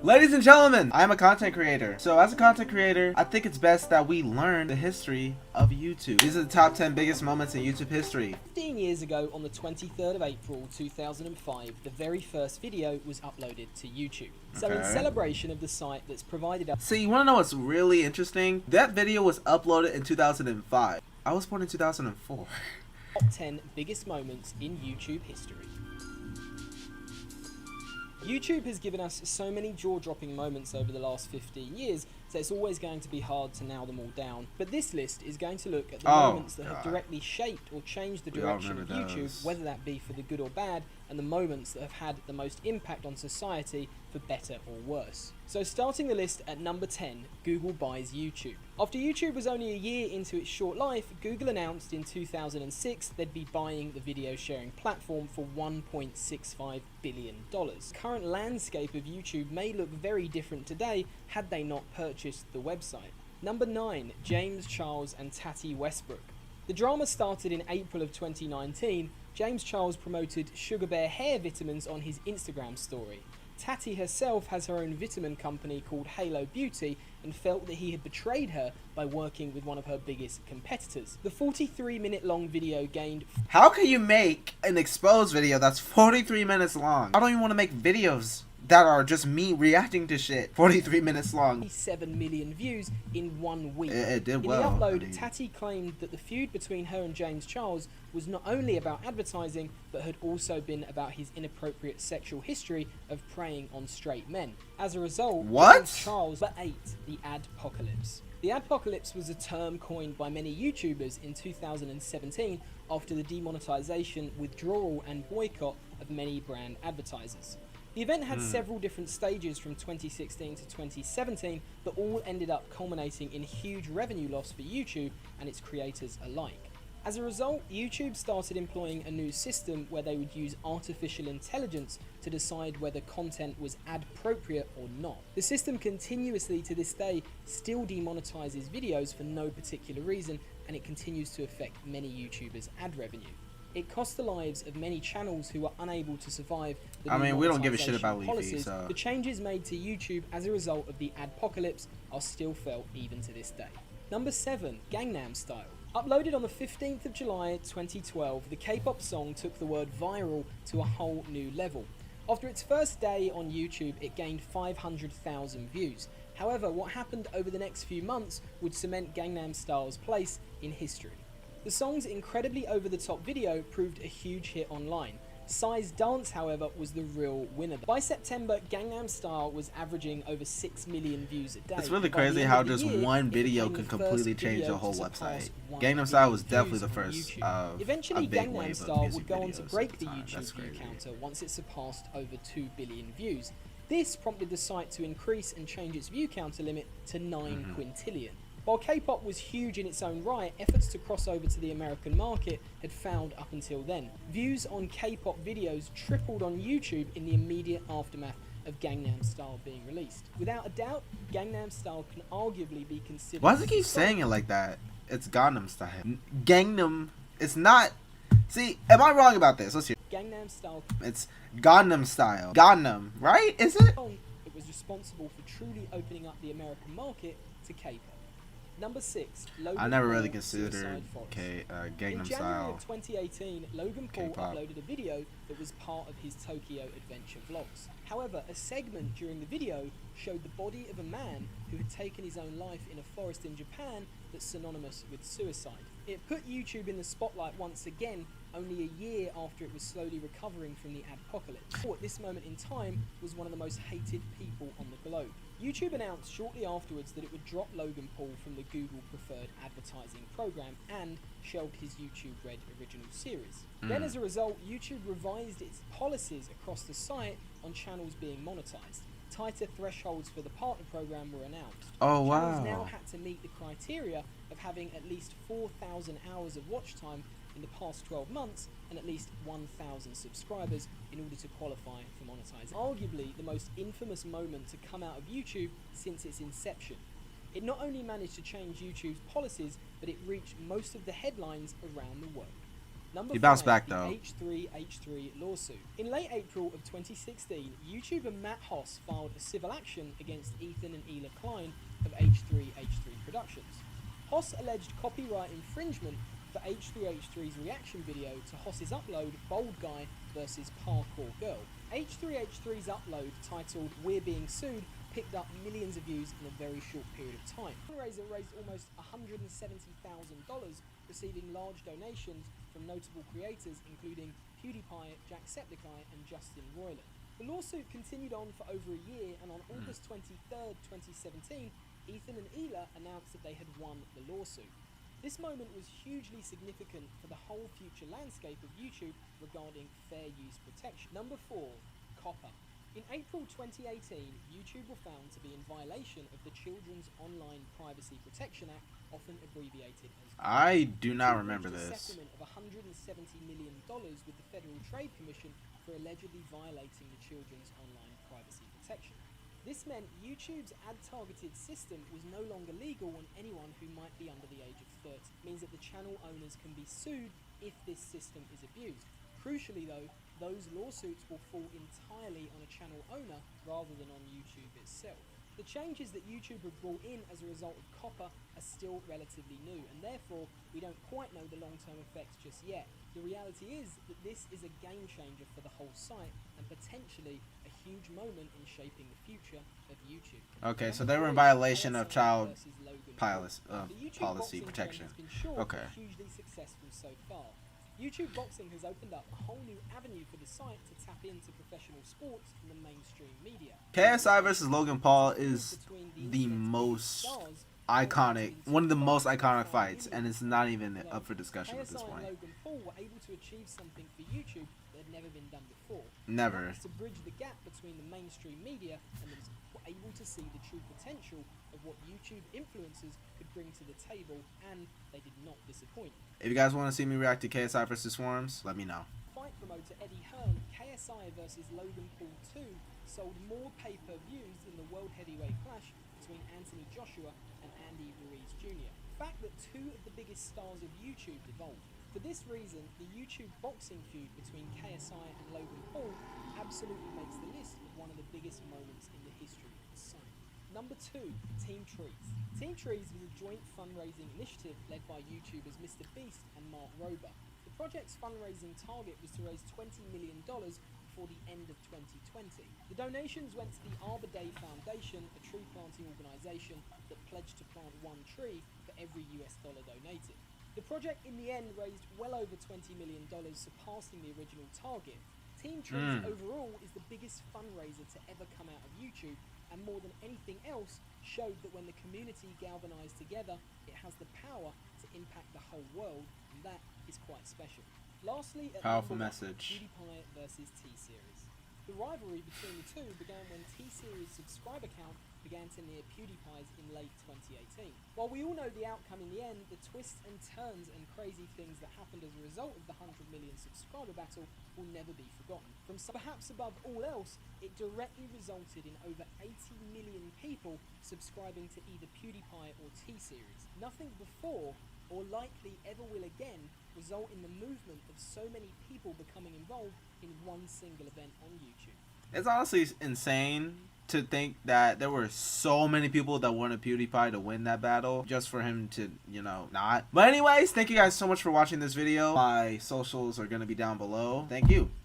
Ladies and gentlemen, I am a content creator. So as a content creator, I think it's best that we learn the history of YouTube. These are the top 10 biggest moments in YouTube history. 15 years ago, on the 23rd of April 2005, the very first video was uploaded to YouTube. So in celebration of the site that's provided us... So you want to know what's really interesting? That video was uploaded in 2005. I was born in 2004. Top 10 biggest moments in YouTube history. YouTube has given us so many jaw-dropping moments over the last 15 years, so it's always going to be hard to nail them all down. But this list is going to look at the moments that have directly shaped or changed the direction of YouTube, whether that be for the good or bad, and the moments that have had the most impact on society, for better or worse. So starting the list at number 10, Google buys YouTube. After YouTube was only a year into its short life, Google announced in 2006 they'd be buying the video sharing platform for $1.65 billion. The current landscape of YouTube may look very different today had they not purchased the website. Number 9, James Charles and Tati Westbrook. The drama started in April of 2019. James Charles promoted Sugar Bear hair vitamins on his Instagram story. Tati herself has her own vitamin company called Halo Beauty and felt that he had betrayed her by working with one of her biggest competitors. The 43-minute long video gained... How can you make an exposed video that's 43 minutes long? I don't even want to make videos that are just me reacting to shit 43 minutes long. 7 million views in 1 week. It did well. In the upload, Tati claimed that the feud between her and James Charles was not only about advertising, but had also been about his inappropriate sexual history of preying on straight men. As a result, James Charles ate the adpocalypse. The adpocalypse was a term coined by many YouTubers in 2017 after the demonetization, withdrawal and boycott of many brand advertisers. The event had several different stages from 2016 to 2017, but all ended up culminating in huge revenue loss for YouTube and its creators alike. As a result, YouTube started employing a new system where they would use artificial intelligence to decide whether content was ad-appropriate or not. The system continuously to this day still demonetizes videos for no particular reason, and it continues to affect many YouTubers' ad revenue. It cost the lives of many channels who are unable to survive the we don't give a shit about policies. Leafy, so... The changes made to YouTube as a result of the adpocalypse are still felt even to this day. Number 7, Gangnam Style. Uploaded on the 15th of July 2012, the K-pop song took the word viral to a whole new level. After its first day on YouTube, it gained 500,000 views. However, what happened over the next few months would cement Gangnam Style's place in history. The song's incredibly over-the-top video proved a huge hit online. Psy's dance, however, was the real winner. By September, Gangnam Style was averaging over 6 million views a day. It's really crazy how just one video can completely change the whole website. Gangnam Style was definitely the first Eventually, Gangnam Style would go on to break the YouTube view counter once it surpassed over 2 billion views. This prompted the site to increase and change its view counter limit to 9 quintillion. While K-pop was huge in its own right, efforts to cross over to the American market had failed up until then. Views on K-pop videos tripled on YouTube in the immediate aftermath of Gangnam Style being released. Without a doubt, Gangnam Style can arguably be considered... Why does it keep saying it like that? It's Gangnam Style. Gangnam, it's not... See, am I wrong about this? Let's hear. Gangnam Style... It's Gangnam Style. Gangnam, right? Is it? It was responsible for truly opening up the American market to K-pop. Number 6, Logan I never Paul, really considered Gangnam Style. In January of 2018, Logan Paul uploaded a video that was part of his Tokyo adventure vlogs. However, a segment during the video showed the body of a man who had taken his own life in a forest in Japan that's synonymous with suicide. It put YouTube in the spotlight once again, only a year after it was slowly recovering from the adpocalypse. Paul, at this moment in time, was one of the most hated people on the globe. YouTube announced shortly afterwards that it would drop Logan Paul from the Google Preferred Advertising program and shelved his YouTube Red original series. Then as a result, YouTube revised its policies across the site on channels being monetized. Tighter thresholds for the partner program were announced. Oh, wow. Channels now had to meet the criteria of having at least 4,000 hours of watch time in the past 12 months and at least 1,000 subscribers in order to qualify for monetizing. Arguably the most infamous moment to come out of YouTube since its inception. It not only managed to change YouTube's policies, but it reached most of the headlines around the world. Number He bounced 5, back, the though. H3H3 lawsuit. In late April of 2016, YouTuber Matt Hoss filed a civil action against Ethan and Ela Klein of H3H3 Productions. Hoss alleged copyright infringement for H3H3's reaction video to Hoss's upload Bold Guy vs Parkour Girl. H3H3's upload, titled We're Being Sued, picked up millions of views in a very short period of time. The fundraiser raised almost $170,000, receiving large donations from notable creators including PewDiePie, Jacksepticeye and Justin Roiland. The lawsuit continued on for over a year, and on August 23rd, 2017, Ethan and Ela announced that they had won the lawsuit. This moment was hugely significant for the whole future landscape of YouTube regarding fair use protection. Number 4, COPPA. In April 2018, YouTube were found to be in violation of the Children's Online Privacy Protection Act, often abbreviated as I do not remember reached a this. settlement of $170 million with the Federal Trade Commission for allegedly violating the Children's Online Privacy Protection. This meant YouTube's ad-targeted system was no longer legal on anyone who might be under the age of 30. It means that the channel owners can be sued if this system is abused. Crucially though, those lawsuits will fall entirely on a channel owner rather than on YouTube itself. The changes that YouTube have brought in as a result of COPPA are still relatively new, and therefore we don't quite know the long-term effects just yet. The reality is that this is a game changer for the whole site and potentially a huge moment in shaping the future of YouTube. Okay, so they were in violation of child policy protection. Okay. Hugely successful so far. YouTube boxing has opened up a whole new avenue for the site to tap into professional sports in the mainstream media. KSI versus Logan Paul is the most iconic, one of the most iconic fights, and it's not even up for discussion at this KSI point. and Logan Paul were able to achieve something for YouTube that had never been done before. Never. To bridge the gap between the mainstream media and those who were able to see the true potential of what YouTube influencers could bring to the table, and they did not disappoint. If you guys want to see me react to KSI versus Swarms, let me know. Fight promoter Eddie Hearn, KSI versus Logan Paul 2 sold more pay-per-views than the World Heavyweight Clash between Anthony Joshua and Andy Ruiz Jr. The fact that two of the biggest stars of YouTube evolved. For this reason, the YouTube boxing feud between KSI and Logan Paul absolutely makes the list of one of the biggest moments in the history of the site. Number 2, Team Trees. Team Trees was a joint fundraising initiative led by YouTubers Mr. Beast and Mark Rober. The project's fundraising target was to raise $20 million before the end of 2020. The donations went to the Arbor Day Foundation, a tree planting organisation that pledged to plant one tree for every US dollar donated. The project in the end raised well over $20 million, surpassing the original target. Team Trees overall is the biggest fundraiser to ever come out of YouTube, and more than anything else, showed that when the community galvanized together, it has the power to impact the whole world, and that is quite special. Lastly, at Powerful number 1, message. PewDiePie versus T-Series. The rivalry between the two began when T-Series' subscriber count began to near PewDiePie's in late 2018. While we all know the outcome in the end, the twists and turns and crazy things that happened as a result of the 100 million subscriber battle will never be forgotten. Perhaps above all else, it directly resulted in over 80 million people subscribing to either PewDiePie or T-Series. Nothing before, or likely ever will again, result in the movement of so many people becoming involved in one single event on YouTube. It's honestly insane to think that there were so many people that wanted PewDiePie to win that battle just for him to, you know, not. But anyways, thank you guys so much for watching this video. My socials are going to be down below. Thank you.